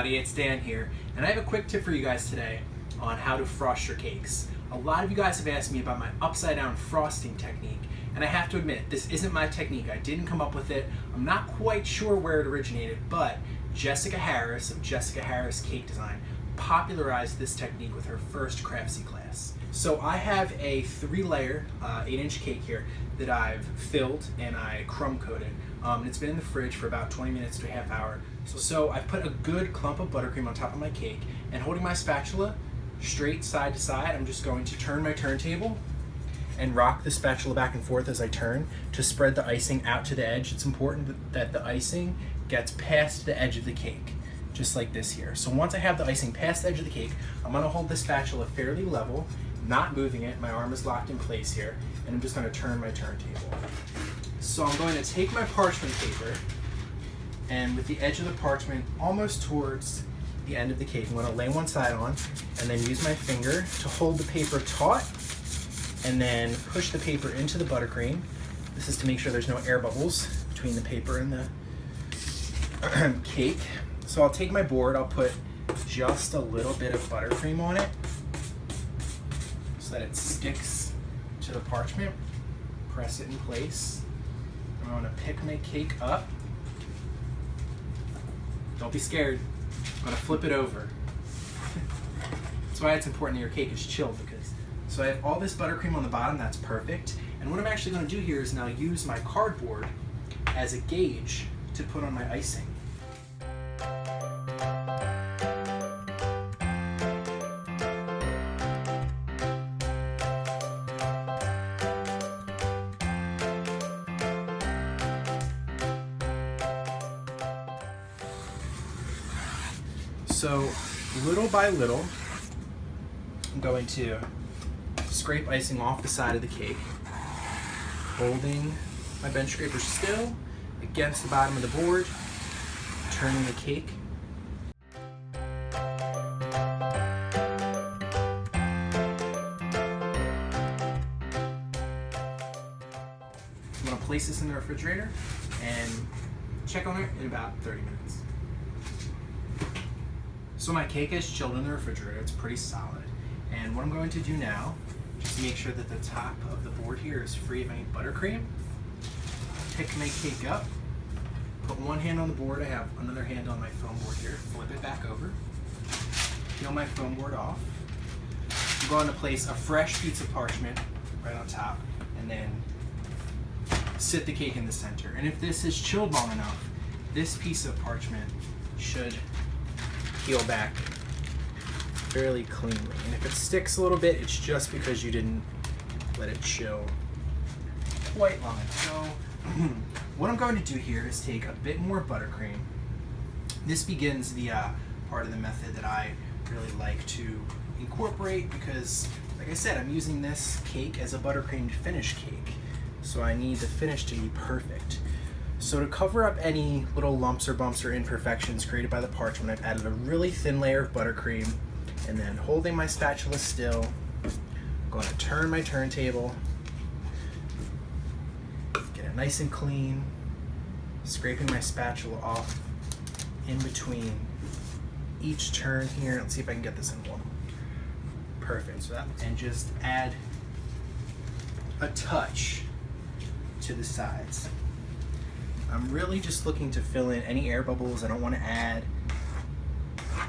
everybody, it's Dan here, and I have a quick tip for you guys today on how to frost your cakes. A lot of you guys have asked me about my upside down frosting technique, and I have to admit, this isn't my technique. I didn't come up with it. I'm not quite sure where it originated, but Jessica Harris of Jessica Harris Cake Design popularized this technique with her first Craftsy class. So I have a 3-layer 8-inch cake here that I've filled and I crumb coated. It's been in the fridge for about 20 minutes to a half hour. So I've put a good clump of buttercream on top of my cake, and holding my spatula straight side to side, I'm just going to turn my turntable and rock the spatula back and forth as I turn to spread the icing out to the edge. It's important that the icing gets past the edge of the cake, just like this here. So once I have the icing past the edge of the cake, I'm gonna hold the spatula fairly level, not moving it. My arm is locked in place here, and I'm just gonna turn my turntable. So I'm going to take my parchment paper, and with the edge of the parchment almost towards the end of the cake, I'm gonna lay one side on, and then use my finger to hold the paper taut, and then push the paper into the buttercream. This is to make sure there's no air bubbles between the paper and the cake. So I'll take my board, I'll put just a little bit of buttercream on it so that it sticks to the parchment. Press it in place. I'm gonna pick my cake up. Don't be scared. I'm gonna flip it over. That's why it's important that your cake is chilled, because so I have all this buttercream on the bottom, that's perfect. And what I'm actually gonna do here is now use my cardboard as a gauge to put on my icing. So little by little, I'm going to scrape icing off the side of the cake, holding my bench scraper still against the bottom of the board, turning the cake. I'm going to place this in the refrigerator and check on it in about 30 minutes. So my cake is chilled in the refrigerator, it's pretty solid. And what I'm going to do now, just to make sure that the top of the board here is free of any buttercream, pick my cake up, put one hand on the board, I have another hand on my foam board here, flip it back over, peel my foam board off. I'm going to place a fresh piece of parchment right on top, and then sit the cake in the center. And if this is chilled long enough, this piece of parchment should peel back fairly cleanly. And if it sticks a little bit, it's just because you didn't let it chill quite long enough. So what I'm going to do here is take a bit more buttercream. This begins the part of the method that I really like to incorporate, because like I said, I'm using this cake as a buttercreamed finish cake. So I need the finish to be perfect. So to cover up any little lumps or bumps or imperfections created by the parchment, I've added a really thin layer of buttercream, and then holding my spatula still, I'm going to turn my turntable, get it nice and clean, scraping my spatula off in between each turn here. Let's see if I can get this in one. Perfect. So that, and just add a touch to the sides. I'm really just looking to fill in any air bubbles. I don't want to add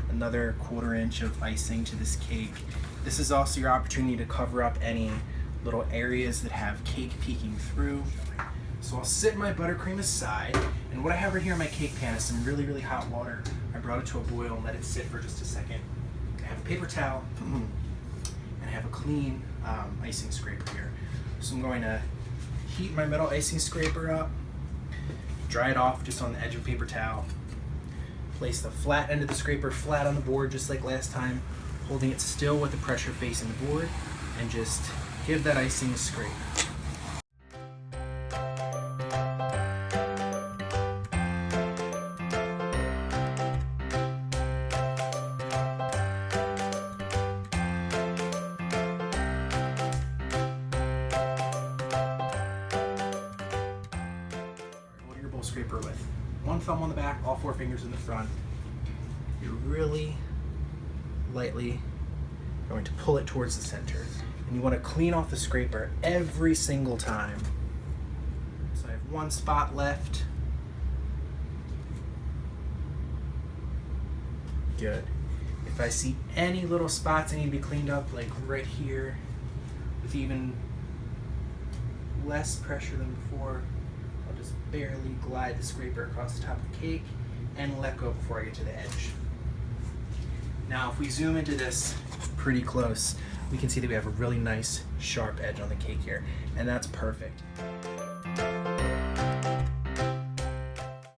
another 1/4 inch of icing to this cake. This is also your opportunity to cover up any little areas that have cake peeking through. So I'll sit my buttercream aside, and what I have right here in my cake pan is some really, really hot water. I brought it to a boil and let it sit for just a second. I have a paper towel, and I have a clean icing scraper here. So I'm going to heat my metal icing scraper up, dry it off just on the edge of a paper towel, place the flat end of the scraper flat on the board just like last time, holding it still with the pressure facing the board, and just give that icing a scrape. Scraper with one thumb on the back, all 4 fingers in the front. you're really lightly going to pull it towards the center. And you want to clean off the scraper every single time. So I have one spot left. Good. If I see any little spots that need to be cleaned up, like right here, with even less pressure than before, I'll just barely glide the scraper across the top of the cake and let go before I get to the edge. Now, if we zoom into this pretty close, we can see that we have a really nice sharp edge on the cake here, and that's perfect.